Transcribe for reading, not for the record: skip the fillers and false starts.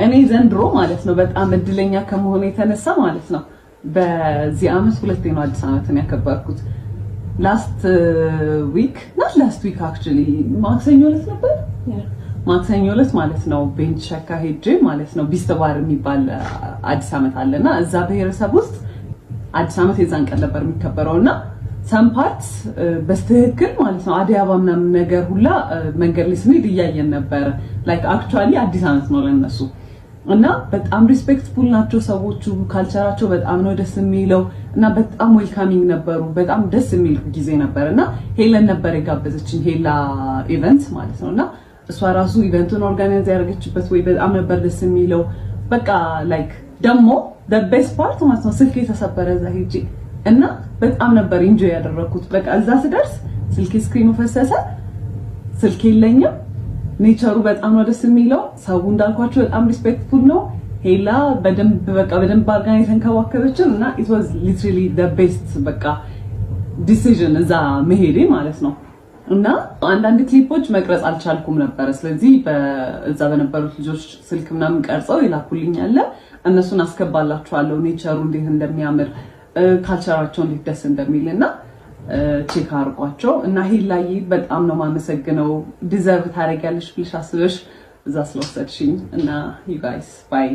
እኔ ዘንድሮ ማለት ነው በጣም እድለኛ ከመሆኑ የተነሳ ማለት ነው በዚህ አመት ሁለቴ ነው አዲስ አመትን ያከበርኩት last week actually ማክሰኞ ዕለት ነበር ማክሰኞ ዕለት ማለት ነው ቤንች ሸካ ሄጄ ማለት ነው ቢስተባር የሚባል አዲስ አመት አለና እዛ ብሔረሰብ ውስጥ አዲስ አመት የዛን ቀን ነበር የሚከበረውና some parts በስተክክል ማለት ነው አዲስ አበባ ምናምን ነገር ሁላ መንገድ ላይ ስንሄድ እያየን ነበር like actually አዲስ አመት ነው ለነሱ እና በጣም ሪስፔክትፉል ናቸው ሰዎቹ ካልቸራቸው በጣም ነው ደስ የሚለው እና በጣም ዌልካሚንግ ነበሩ በጣም ደስ የሚል ጊዜ ነበርና ሄለን ነበር የጋበዘችኝ ሄላ ኢቨንት ማለት ነውና እሷ ራሱ ኢቨንቱን ኦርጋናይዝ ያደረገችበት ወይ በጣም ነበር ደስ የሚለው በቃ like ደሞ the best part ማለት ነው ስልኬ ተሰበረ እዛ ሄጄ እና በጣም ነበር ኢንጆይ ያደረኩት በቃ እዛ ስደርስ ስልኬ ስክሪኑ ፈሰሰ ስልኬ የለኝም ኔቸሩ በጣም ነው ደስ የሚለው ሰው እንዳልኳችሁ በጣም ሪስፔክትፉል ነው ሄላ በደንብ አርጋናይዝ ተንከባከበችን እና it was literally the best በቃ ዲሲዥን እዛ መሄዴ ማለት ነው እና አንዳንድ ክሊፖች መቅረጽ አልቻልኩም ነበር ስለዚህ በዛ በነበሩት ልጆች ስልክ ምናምን ቀርጸው ይላኩልኛል እነሱን አስከባላችኋለሁ ኔቸሩ እንዴት እንደሚያምር ካልቸራቸው እንዴት ደስ እንደሚልና ቼክ አርጓቸው እና ሄላዬ በጣም ነው ማመሰግነው ዲዘርቭ ታረጋለሽ ብለሽ አስበሽ እዛ ስለወሰድሽኝ እና you guys bye